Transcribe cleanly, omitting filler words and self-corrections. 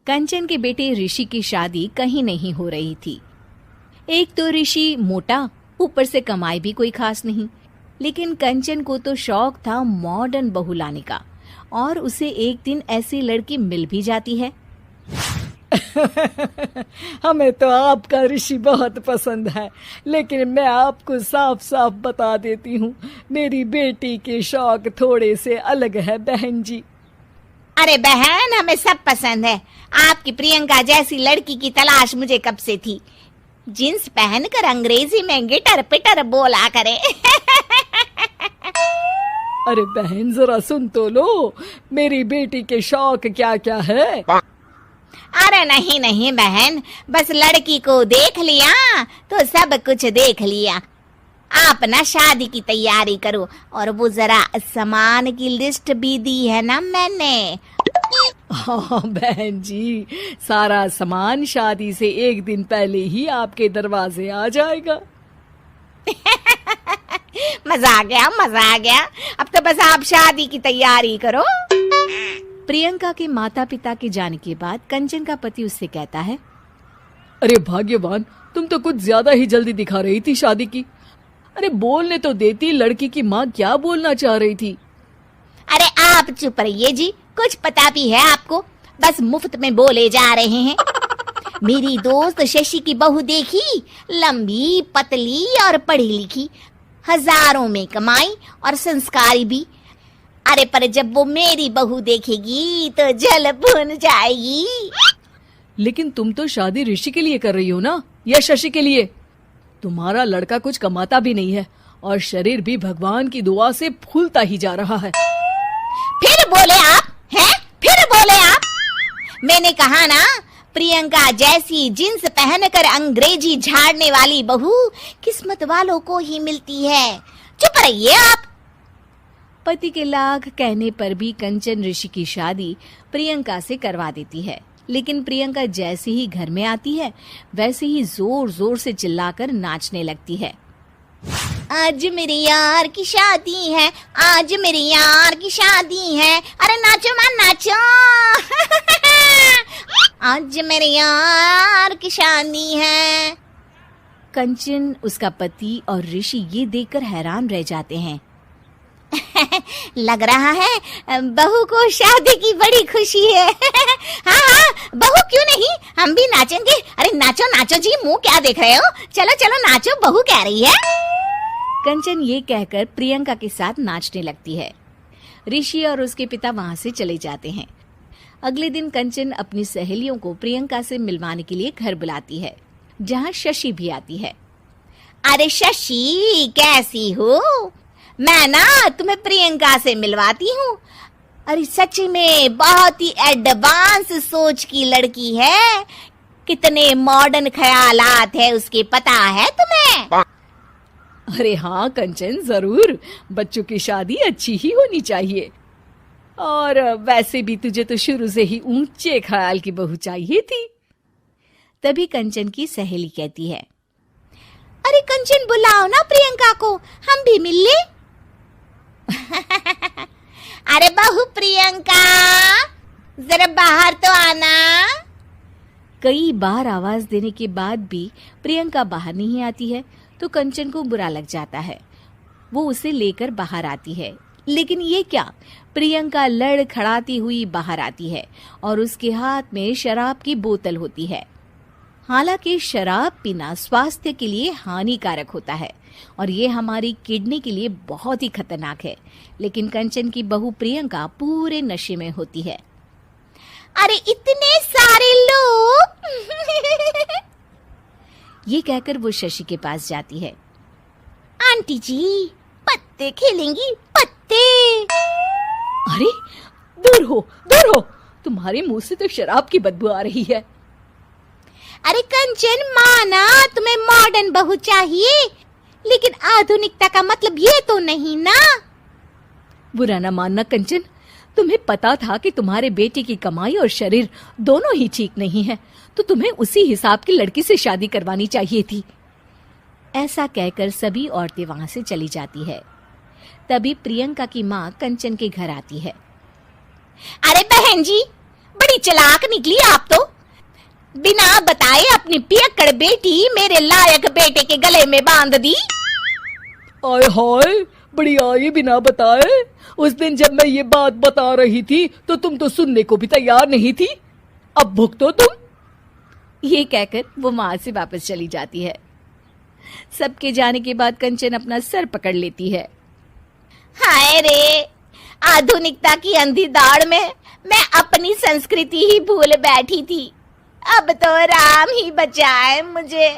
कंचन के बेटे ऋषि की शादी कहीं नहीं हो रही थी। एक तो ऋषि मोटा, ऊपर से कमाई भी कोई खास नहीं। लेकिन कंचन को तो शौक था मॉडर्न बहू लाने का, और उसे एक दिन ऐसी लड़की मिल भी जाती है। हमें तो आपका ऋषि बहुत पसंद है, लेकिन मैं आपको साफ साफ बता देती हूँ, मेरी बेटी के शौक थोड़े से अलग है बहन जी। अरे बहन, हमें सब पसंद है। आपकी प्रियंका जैसी लड़की की तलाश मुझे कब से थी। जींस पहनकर अंग्रेजी में गिटर पिटर बोला करे। अरे बहन, जरा सुन तो लो, मेरी बेटी के शौक क्या क्या है। अरे नहीं नहीं बहन, बस लड़की को देख लिया तो सब कुछ देख लिया। आप ना शादी की तैयारी करो, और वो जरा सामान की लिस्ट भी दी है ना मैंने। हाँ बहन जी, सारा सामान शादी से एक दिन पहले ही आपके दरवाजे आ जाएगा। मजा आ गया, मजा आ गया। अब तो बस आप शादी की तैयारी करो। प्रियंका के माता पिता के जाने के बाद कंचन का पति उससे कहता है, अरे भाग्यवान, तुम तो कुछ ज्यादा ही जल्दी दिखा रही थी शादी की। अरे बोलने तो देती, लड़की की माँ क्या बोलना चाह रही थी। अरे आप चुप रहिए जी, कुछ पता भी है आपको, बस मुफ्त में बोले जा रहे हैं। मेरी दोस्त शशि की बहू देखी, लंबी पतली और पढ़ी लिखी, हजारों में कमाई और संस्कारी भी। अरे पर जब वो मेरी बहू देखेगी तो जल भुन जाएगी। लेकिन तुम तो शादी ऋषि के लिए कर रही हो ना, या शशि के लिए? तुम्हारा लड़का कुछ कमाता भी नहीं है, और शरीर भी भगवान की दुआ से फूलता ही जा रहा है। फिर बोले आप हैं? फिर बोले आप? मैंने कहा ना, प्रियंका जैसी जींस पहनकर अंग्रेजी झाड़ने वाली बहू किस्मत वालों को ही मिलती है। चुप रहिए आप। पति के लाख कहने पर भी कंचन ऋषि की शादी प्रियंका से करवा देती है। लेकिन प्रियंका जैसे ही घर में आती है, वैसे ही जोर जोर से चिल्लाकर नाचने लगती है। आज मेरे यार की शादी है, आज मेरे यार की शादी है। अरे नाचो मां नाचो। आज मेरे यार की शादी है। कंचन, उसका पति और ऋषि ये देखकर हैरान रह जाते हैं। लग रहा है बहू को शादी की बड़ी खुशी है। हाँ हाँ, बहू क्यों नहीं, हम भी नाचेंगे। अरे नाचो नाचो जी, मुंह क्या देख रहे हो, चलो चलो नाचो, बहू कह रही है। कंचन ये कहकर प्रियंका के साथ नाचने लगती है। ऋषि और उसके पिता वहां से चले जाते हैं। अगले दिन कंचन अपनी सहेलियों को प्रियंका से मिलवाने के लिए घर बुलाती है, जहाँ शशि भी आती है। अरे शशि, कैसी हो? मैं ना तुम्हें प्रियंका से मिलवाती हूँ। अरे सच में बहुत ही एडवांस सोच की लड़की है। कितने मॉडर्न ख्यालात है उसके, पता है तुम्हें? अरे हाँ कंचन, जरूर। बच्चों की शादी अच्छी ही होनी चाहिए, और वैसे भी तुझे तो शुरू से ही ऊंचे ख्याल की बहू चाहिए थी। तभी कंचन की सहेली कहती है, अरे कंचन, बुलाओ ना प्रियंका को, हम भी मिल ले। अरे बहू प्रियंका, जरा बाहर तो आना। कई बार आवाज देने के बाद भी प्रियंका बाहर नहीं आती है, तो कंचन को बुरा लग जाता है। वो उसे लेकर बाहर आती है, लेकिन ये क्या, प्रियंका लड़खड़ाती हुई बाहर आती है और उसके हाथ में शराब की बोतल होती है। हालांकि शराब पीना स्वास्थ्य के लिए हानिकारक होता है, और ये हमारी किडनी के लिए बहुत ही खतरनाक है। लेकिन कंचन की बहू प्रियंका पूरे नशे में होती है। अरे इतने सारे लोग। ये कहकर वो शशि के पास जाती है। आंटी जी, पत्ते खेलेंगी, पत्ते। अरे दूर हो, दूर हो, तुम्हारे मुंह से तो शराब की बदबू आ रही है। अरे कंचन, माना तुम्हें मॉडर्न बहू चाहिए, लेकिन आधुनिकता का मतलब ये तो नहीं ना। बुरा ना मानना कंचन, तुम्हें पता था कि तुम्हारे बेटे की कमाई और शरीर दोनों ही ठीक नहीं है, तो तुम्हें उसी हिसाब की लड़की से शादी करवानी चाहिए थी। ऐसा कहकर सभी औरतें वहां से चली जाती है। तभी प्रियंका की माँ कंचन के घर आती है। अरे बहन जी, बड़ी चालाक निकली आप तो। बिना बताए अपनी पियक्कड़ बेटी मेरे लायक बेटे के गले में बांध दी। आय हाय, बड़ी आई बिना बताए। उस दिन जब मैं ये बात बता रही थी तो तुम तो सुनने को भी तैयार नहीं थी। अब भुगतो तुम। ये कहकर वो वहां से वापस चली जाती है। सबके जाने के बाद कंचन अपना सर पकड़ लेती है। हाय रे, आधुनिकता की अंधी दौड़ में मैं अपनी संस्कृति ही भूल बैठी थी। अब तो राम ही बचाए मुझे।